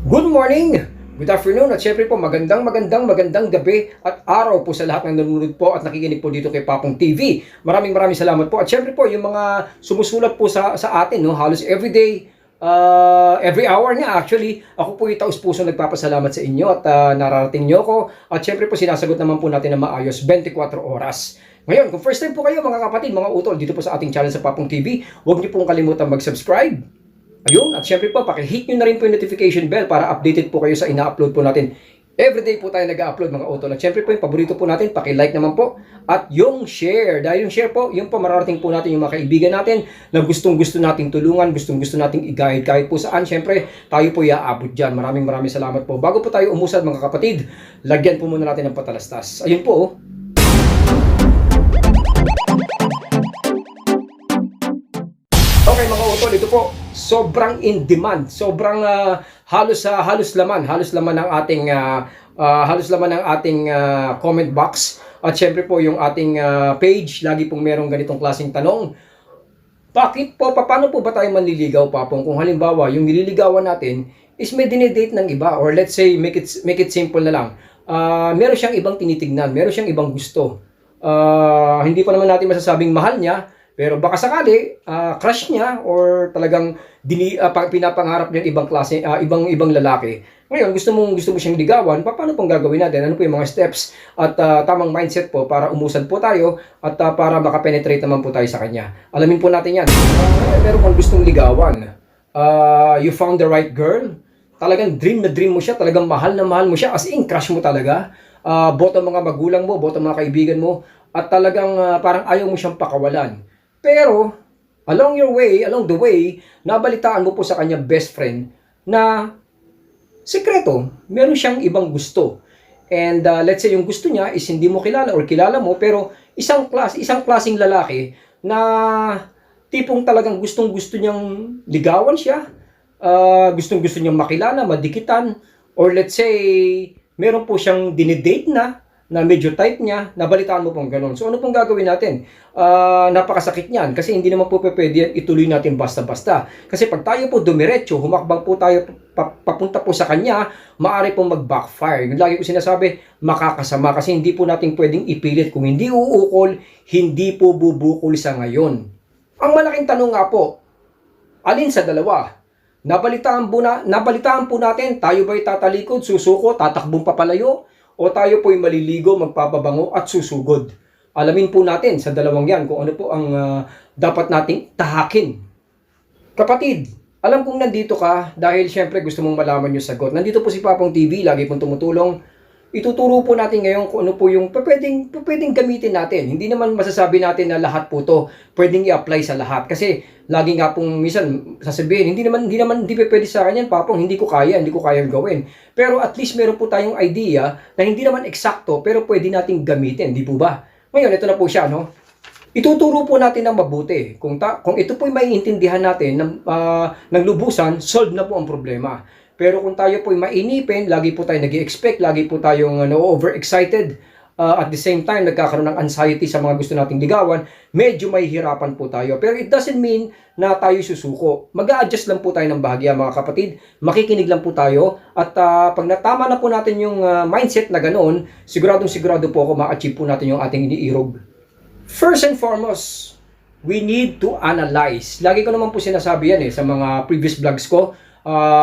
Good morning, good afternoon at syempre po magandang gabi at araw po sa lahat ng nanonood po at nakikinig po dito kay Papong TV. Maraming salamat po at syempre po yung mga sumusulat po sa atin no, halos everyday, every hour nga actually, ako po yung taus-puso nagpapasalamat sa inyo at nararating nyo ko at syempre po sinasagot naman po natin na maayos 24 oras. Ngayon, kung first time po kayo mga kapatid, mga utol dito po sa ating channel sa Papong TV, huwag niyo pong kalimutan mag-subscribe. Ayun, at syempre po, pakihit nyo na rin po yung notification bell para updated po kayo sa ina-upload po natin. Everyday po tayo nag-upload mga utol. At syempre po, yung paborito po natin, pakilike naman po. At yung share, dahil yung share po, yung po mararating po natin yung mga kaibigan natin na gustong-gusto nating tulungan, gustong-gusto nating i-guide kahit po saan. Syempre, tayo po iaabot dyan. Maraming salamat po. Bago po tayo umusad mga kapatid, lagyan po muna natin ng patalastas. Ayun po, oh. Okay mga utol, ito po sobrang in demand, sobrang halos laman ng ating comment box at syempre po yung ating page, lagi pong merong ganitong klaseng tanong. Bakit po, paano po ba tayo manliligaw, Papong, kung halimbawa yung nililigawan natin is may dinedate ng iba, or let's say make it simple na lang, meron siyang ibang tinitignan, meron siyang ibang gusto, hindi pa naman natin masasabing mahal niya, pero baka sakali, crush niya or talagang pinapangarap niya ibang klase, ibang lalaki. Ngayon, gusto mo siyang ligawan, paano pong gagawin natin? Ano po yung mga steps at tamang mindset po para umusad po tayo at para makapenetrate naman po tayo sa kanya? Alamin po natin yan. Meron kang gustong ligawan. You found the right girl. Talagang dream na dream mo siya, talagang mahal na mahal mo siya, as in crush mo talaga. Boto mga magulang mo, boto mga kaibigan mo, at talagang parang ayaw mo siyang pakawalan. Pero, along the way, nabalitaan mo po sa kanya best friend na sekreto, meron siyang ibang gusto. And let's say yung gusto niya is hindi mo kilala or kilala mo, pero isang klaseng lalaki na tipong talagang gustong-gusto niyang ligawan siya, gustong-gusto niyang makilala, madikitan, or let's say meron po siyang dinidate na medyo type niya, nabalitaan mo pong ganun. So ano pong gagawin natin? Napakasakit niyan kasi hindi naman po pwede ituloy natin basta-basta. Kasi pag tayo po dumiretso, humakbang po tayo papunta po sa kanya, maaari pong mag-backfire. Yung lagi ko sinasabi, makakasama kasi hindi po natin pwedeng ipilit. Kung hindi uukol, hindi po bubukol sa ngayon. Ang malaking tanong nga po, alin sa dalawa? Nabalitaan po natin, tayo ba'y tatalikod, susuko, tatakbong papalayo? O tayo po'y maliligo, magpapabango at susugod? Alamin po natin sa dalawang yan kung ano po ang dapat nating tahakin. Kapatid, alam kong nandito ka dahil syempre gusto mong malaman yung sagot. Nandito po si Papong TV, lagi pong tumutulong. Ituturo po natin ngayon kung ano po yung pwedeng gamitin natin. Hindi naman masasabi natin na lahat po to pwedeng i-apply sa lahat. Kasi lagi nga pong minsan sasabihin, hindi pwede sa akin yan, Papong, hindi ko kayang gawin. Pero at least meron po tayong idea na hindi naman eksakto pero pwede nating gamitin, di po ba? Ngayon, ito na po siya, no? Ituturo po natin ng mabuti. Kung ito po ay maiintindihan natin ng lubusan, solve na po ang problema. Pero kung tayo po ay mainipin, lagi po tayo nag-i-expect, lagi po tayong overexcited, at the same time nagkakaroon ng anxiety sa mga gusto nating ligawan, medyo mahihirapan po tayo. Pero it doesn't mean na tayo susuko. Mag-a-adjust lang po tayo ng bahagya mga kapatid. Makikinig lang po tayo. At pag natama na po natin yung mindset na ganoon, sigurado po ako ma-achieve po natin yung ating iniirog. First and foremost, we need to analyze. Lagi ko naman po sinasabi yan sa mga previous vlogs ko.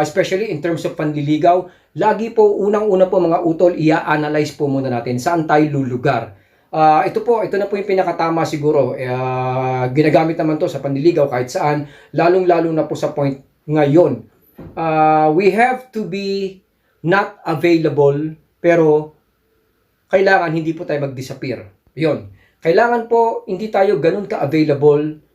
Especially in terms of panliligaw, lagi po unang-una po mga utol, i-analyze po muna natin saan tayo lulugar. Ito na po yung pinakatama siguro. Ginagamit naman to sa panliligaw kahit saan, lalong-lalo na po sa point ngayon. We have to be not available, pero kailangan hindi po tayo mag-disappear. Yun. Kailangan po hindi tayo ganun ka-available.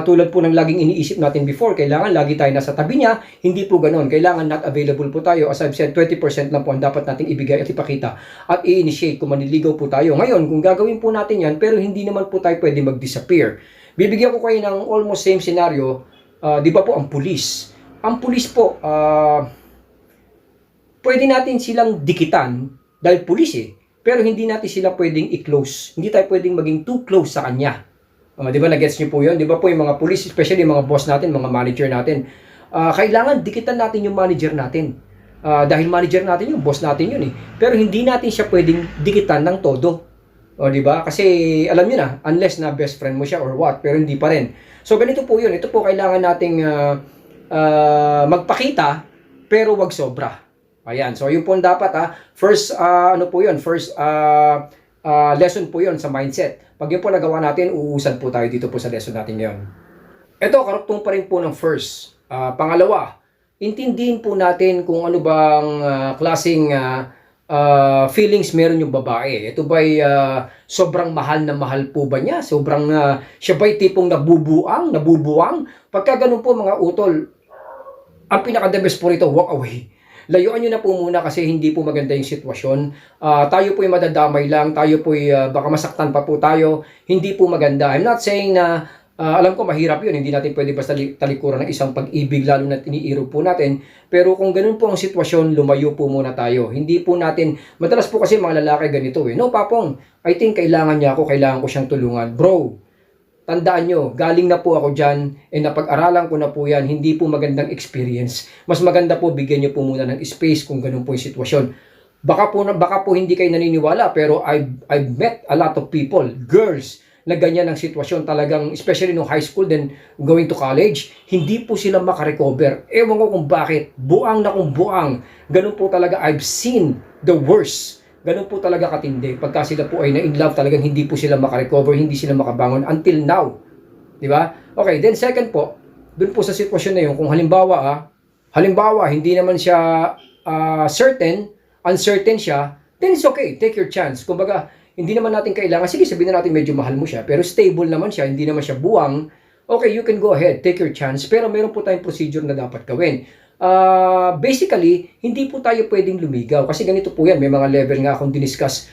Tulad po ng laging iniisip natin before, kailangan lagi tayo nasa tabi niya, hindi po ganoon. Kailangan not available po tayo. As I've said, 20% lang po ang dapat nating ibigay at ipakita at i-initiate kung manliligaw po tayo. Ngayon, kung gagawin po natin yan, pero hindi naman po tayo pwede mag-disappear. Bibigyan ko kayo ng almost same scenario, di ba po ang pulis? Ang pulis po, pwede natin silang dikitan dahil pulis pero hindi natin sila pwedeng i-close. Hindi tayo pwedeng maging too close sa kanya. Di ba, nag-gets nyo po yun? Di ba po yung mga police, especially yung mga boss natin, mga manager natin, kailangan dikitan natin yung manager natin. Dahil manager natin yun, boss natin yun eh. Pero hindi natin siya pwedeng dikitan ng todo. O, di ba? Kasi alam niyo na, unless na best friend mo siya or what, pero hindi pa rin. So ganito po yun. Ito po kailangan nating magpakita, pero wag sobra. Ayan. So yun po ang dapat First, ano po yun? First lesson po yun sa mindset. Pag yun po nagawa natin, uusad po tayo dito po sa lesson natin ngayon. Ito, karuktong pa rin po ng first. Pangalawa, intindihin po natin kung ano bang klaseng feelings meron yung babae. Ito ba'y sobrang mahal na mahal po ba niya? Sobrang siya ba'y tipong nabubuang? Pagka ganun po mga utol, ang pinaka-the best po rito, walk away. Layuan nyo na po muna kasi hindi po maganda yung sitwasyon. Tayo po'y madadamay lang, tayo po'y baka masaktan pa po tayo. Hindi po maganda. I'm not saying na alam ko mahirap yun, hindi natin pwede basta talikuran ng isang pag-ibig lalo na iniiro po natin. Pero kung ganun po ang sitwasyon, lumayo po muna tayo. Hindi po natin, madalas po kasi mga lalaki ganito eh. No, papong, I think kailangan niya ako, kailangan ko siyang tulungan. Bro, tandaan nyo, galing na po ako dyan, napag-aralan ko na po yan, hindi po magandang experience. Mas maganda po, bigyan nyo po muna ng space kung ganun po yung sitwasyon. Baka po hindi kayo naniniwala, pero I've met a lot of people, girls, na ganyan ang sitwasyon talagang, especially no high school, then going to college, hindi po sila makarecover. Ewan ko kung bakit, buang na kung buang. Ganun po talaga, I've seen the worst. Ganun po talaga katindi. Pagka sila po ay na-in love, talagang hindi po sila makarecover, hindi sila makabangon until now. Di ba? Okay, then second po, dun po sa sitwasyon na yun, kung halimbawa, hindi naman siya uncertain siya, then it's okay, take your chance. Kumbaga, hindi naman natin kailangan, sige sabihin na natin medyo mahal mo siya, pero stable naman siya, hindi naman siya buwang, okay, you can go ahead, take your chance, pero meron po tayong procedure na dapat gawin. Basically, hindi po tayo pwedeng lumigaw, kasi ganito po yan, may mga level nga akong diniscuss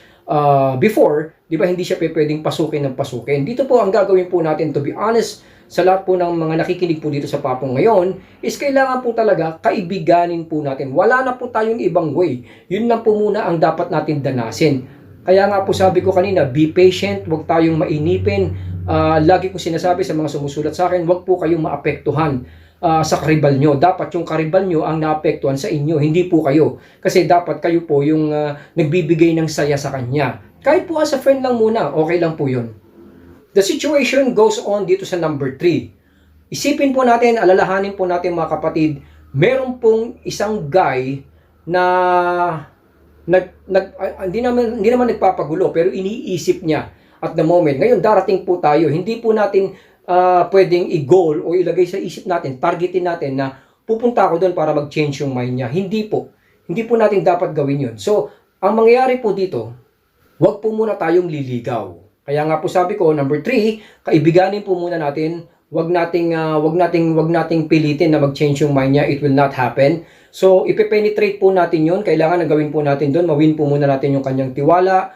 before, di ba hindi siya pwedeng pasukin ng pasukin. Dito po ang gagawin po natin, to be honest, sa lahat po ng mga nakikinig po dito sa Papong ngayon, is kailangan po talaga kaibiganin po natin. Wala na po tayong ibang way. Yun lang po muna ang dapat natin danasin. Kaya nga po sabi ko kanina, be patient, huwag tayong mainipin. Lagi ko sinasabi sa mga sumusulat sa akin, huwag po kayong maapektuhan sa karibal nyo. Dapat yung karibal nyo ang naapektuhan sa inyo, hindi po kayo. Kasi dapat kayo po yung nagbibigay ng saya sa kanya. Kahit po as a friend lang muna, okay lang po yun. The situation goes on dito sa number 3. Isipin po natin, alalahanin po natin mga kapatid, meron pong isang guy na hindi naman nagpapagulo pero iniisip niya at the moment. Ngayon darating po tayo, hindi po natin pwedeng i-goal o ilagay sa isip natin, targetin natin na pupunta ako doon para mag-change yung mind niya. Hindi po natin dapat gawin yun. So ang mangyayari po dito, wag po muna tayong liligaw. Kaya nga po sabi ko, number 3, kaibiganin po muna natin. Wag nating pilitin na mag-change yung mind niya. It will not happen. So, ipe-penetrate po natin yun. Kailangan na gawin po natin doon. Mawin po muna natin yung kanyang tiwala,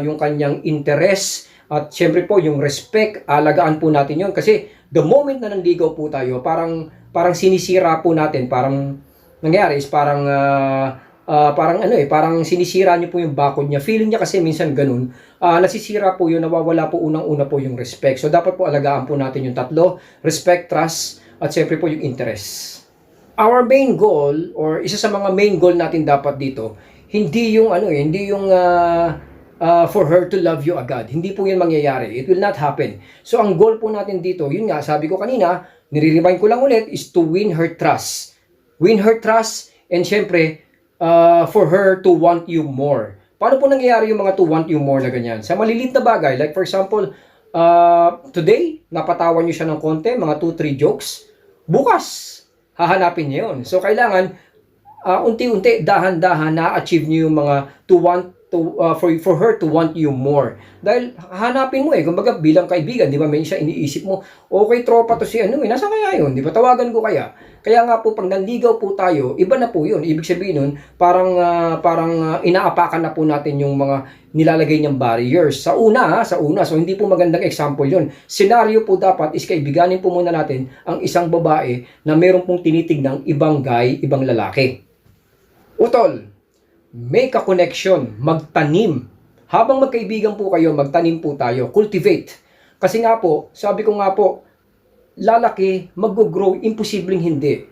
yung kanyang interest, at syempre po yung respect. Alagaan po natin yun. Kasi the moment na nanligaw po tayo, parang sinisira po natin. Parang nangyari is parang sinisira niyo po yung bakod niya. Feeling niya kasi minsan ganun. Nasisira po yun, nawawala po unang-una po yung respect. So, dapat po alagaan po natin yung tatlo. Respect, trust, at syempre po yung interest. Our main goal, or isa sa mga main goal natin dapat dito, hindi yung for her to love you agad. Hindi po yun mangyayari. It will not happen. So, ang goal po natin dito, yun nga, sabi ko kanina, nire-remind ko lang ulit, is to win her trust. Win her trust, and syempre, for her to want you more. Paano po nangyayari yung mga to want you more na ganyan? Sa malilit na bagay, like for example, today, napatawan nyo siya ng konti, mga 2-3 jokes. Bukas, hahanapin niya yun. So, kailangan, unti-unti, dahan-dahan, na-achieve niyo yung mga for her to want you more. Dahil hanapin mo kumbaga bilang kaibigan, di ba, may siya iniisip mo, okay, tropa to si nasa kaya yun, di ba, tawagan ko kaya. Kaya nga po, pag nanligaw po tayo, iba na po yun. Ibig sabihin nun, parang inaapakan na po natin yung mga nilalagay niyang barriers. Sa una, so hindi po magandang example yun. Scenario po dapat is kaibiganin po muna natin ang isang babae na meron pong tinitignan ibang guy, ibang lalaki. Utol, make a connection, magtanim. Habang magkaibigan po kayo, magtanim po tayo, cultivate. Kasi nga po, sabi ko nga po, lalaki, mag-grow, imposibleng hindi.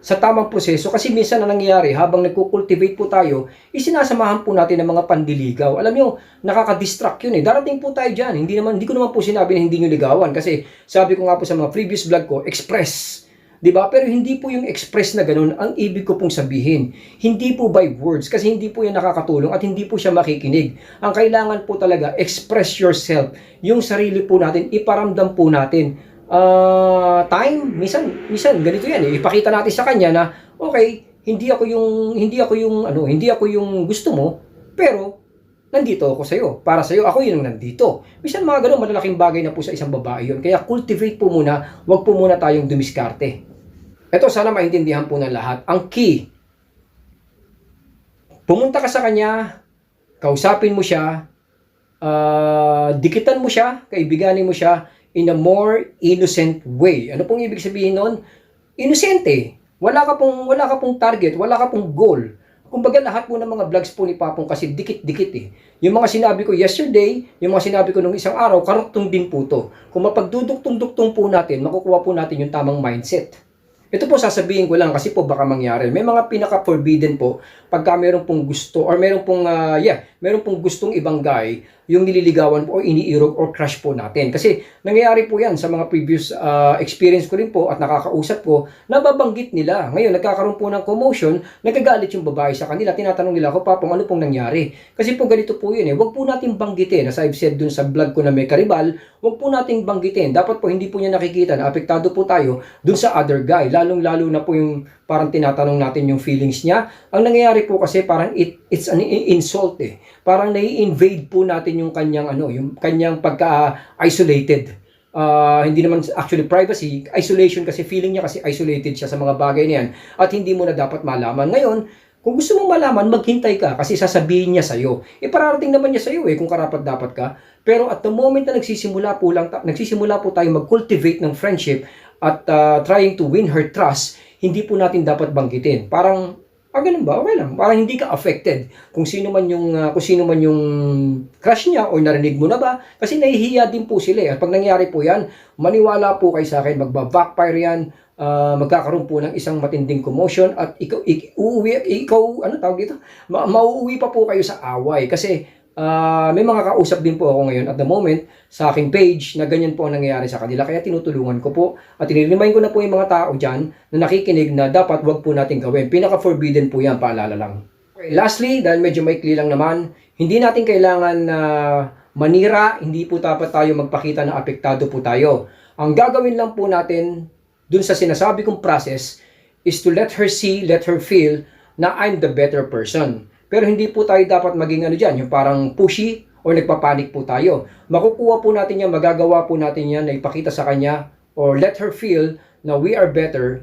sa tamang proseso. Kasi minsan na nangyayari, habang nagko-cultivate po tayo, isinasamahan po natin ng mga pandiligaw. Alam nyo, nakaka-distract yun eh. Darating po tayo dyan. Hindi ko naman po sinabi na hindi nyo ligawan. Kasi sabi ko nga po sa mga previous vlog ko, express. 'Di ba? Pero hindi po yung express na ganun ang ibig ko pong sabihin. Hindi po by words kasi hindi po yan nakakatulong at hindi po siya makikinig. Ang kailangan po talaga, express yourself. Yung sarili po natin, iparamdam po natin. Minsan ganito yan eh. Ipakita natin sa kanya na okay, hindi ako yung gusto mo, pero nandito ako sa iyo. Para sa iyo, ako yung nandito. Minsan mga ganun, malalaking bagay na po sa isang babae yun. Kaya cultivate po muna, wag po muna tayong dumiskarte. Ito sana maintindihan po ng lahat. Ang key, pumunta ka sa kanya, kausapin mo siya, dikitan mo siya, kaibiganin mo siya in a more innocent way. Ano pong ibig sabihin nun? Inosente. Wala ka pong target, wala ka pong goal. Kumbaga lahat po ng mga vlogs po ni Papong kasi dikit-dikit eh. Yung mga sinabi ko yesterday, yung mga sinabi ko nung isang araw, karuktong din po to. Kung mapagduduktong-duktong po natin, makukuha po natin yung tamang mindset. Ito po sasabihin ko lang kasi po baka mangyari. May mga pinaka-forbidden po pagka meron pong gusto or meron pong gustong ibang guy yung nililigawan po o iniirog or crush po natin. Kasi nangyayari po yan sa mga previous experience ko rin po at nakakausap ko, nababanggit nila. Ngayon, nagkakaroon po ng commotion, nagagalit yung babae sa kanila, tinatanong nila ako, Papong, ano pong nangyari? Kasi po ganito po yun eh, wag po natin banggitin, as I've said dun sa vlog ko na may karibal, wag po natin banggitin. Dapat po hindi po niya nakikita na apektado po tayo dun sa other guy, lalong-lalo na po yung parang tinatanong natin yung feelings niya. Ang nangyayari po kasi parang it's an insult eh. Parang nai-invade po natin yung kanyang pagka-isolated. Hindi naman actually privacy, isolation kasi feeling niya kasi isolated siya sa mga bagay niyan at hindi mo na dapat malaman. Ngayon, kung gusto mong malaman, maghintay ka kasi sasabihin niya sa'yo. Pararating naman niya sa'yo kung karapat-dapat ka. Pero at the moment na nagsisimula po tayo mag-cultivate ng friendship at trying to win her trust, hindi po natin dapat banggitin. Parang, ganun ba? Okay lang. Parang hindi ka affected kung sino man yung crush niya o narinig mo na ba. Kasi nahihiya din po sila. At pag nangyari po yan, maniwala po kayo sa akin, magba-backfire yan, magkakaroon po ng isang matinding commotion at mauuwi pa po kayo sa away. Kasi may mga kausap din po ako ngayon at the moment sa aking page na ganyan po ang nangyayari sa kanila. Kaya tinutulungan ko po at tiniremind ko na po yung mga tao dyan na nakikinig na dapat wag po natin gawin. Pinaka-forbidden po yan, paalala lang. Okay, lastly, dahil medyo maikli lang naman, hindi natin kailangan manira, hindi po dapat tayo magpakita na apektado po tayo. Ang gagawin lang po natin dun sa sinasabi kong process is to let her see, let her feel na I'm the better person. Pero hindi po tayo dapat maging yung parang pushy o nagpapanik po tayo. Makukuha po natin yan, magagawa po natin yan na ipakita sa kanya or let her feel na we are better,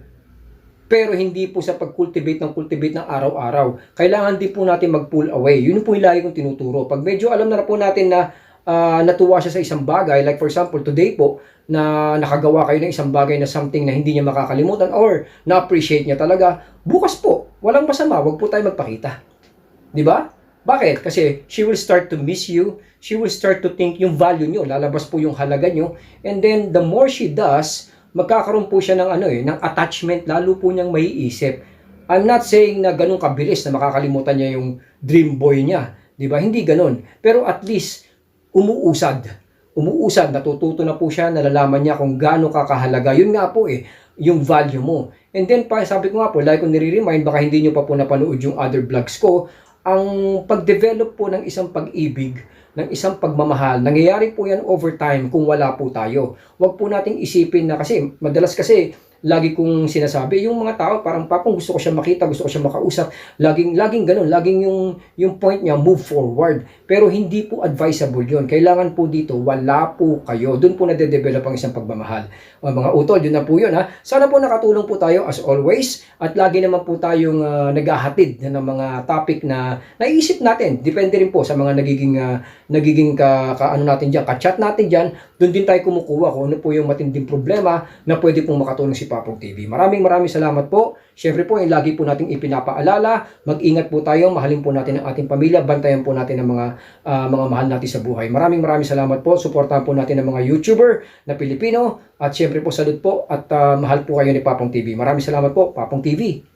pero hindi po sa pag-cultivate ng araw-araw. Kailangan din po natin mag-pull away. Yun po yung lagi kong tinuturo. Pag medyo alam na po natin na natuwa siya sa isang bagay, like for example, today po, na nakagawa kayo ng isang bagay na something na hindi niya makakalimutan or na-appreciate niya talaga, bukas po, walang masama, wag po tayo magpakita. Di ba? Bakit? Kasi she will start to miss you, she will start to think yung value nyo, lalabas po yung halaga nyo, and then the more she does, magkakaroon po siya ng ng attachment, lalo po niyang maiisip. I'm not saying na ganun kabilis na makakalimutan niya yung dream boy niya. Di ba? Hindi ganun. Pero at least, umuusad, natututo na po siya, nalalaman niya kung gaano kakahalaga. Yun nga po yung value mo. And then, sabi ko nga po, like kung nire-remind, baka hindi nyo pa po napanood yung other vlogs ko, ang pag-develop po ng isang pag-ibig, ng isang pagmamahal, nangyayari po yan over time kung wala po tayo. Huwag po nating isipin na kasi, madalas kasi, lagi kong sinasabi, yung mga tao parang Papong gusto ko siya makita, gusto ko siya makausap, laging ganun, laging yung point niya move forward. Pero hindi po advisable yun. Kailangan po dito, wala po kayo. Doon po nade-develop ang isang pagmamahal. Mga utol, yun na po yun ha. Sana po nakatulong po tayo as always at lagi naman po tayong naghahatid ng mga topic na naiisip natin. Depende rin po sa mga nagiging ka-chat natin dyan. doon din tayo kumukuha kung ano po yung matinding problema na pwede pong makatulong si Papong TV. Maraming salamat po. Siyempre po, yung lagi po nating ipinapaalala, mag-ingat po tayo, mahalin po natin ang ating pamilya, bantayan po natin ang mga mahal natin sa buhay. Maraming salamat po. Suportahan po natin ang mga YouTuber na Pilipino at siyempre po salud po at mahal po kayo ni Papong TV. Maraming salamat po, Papong TV.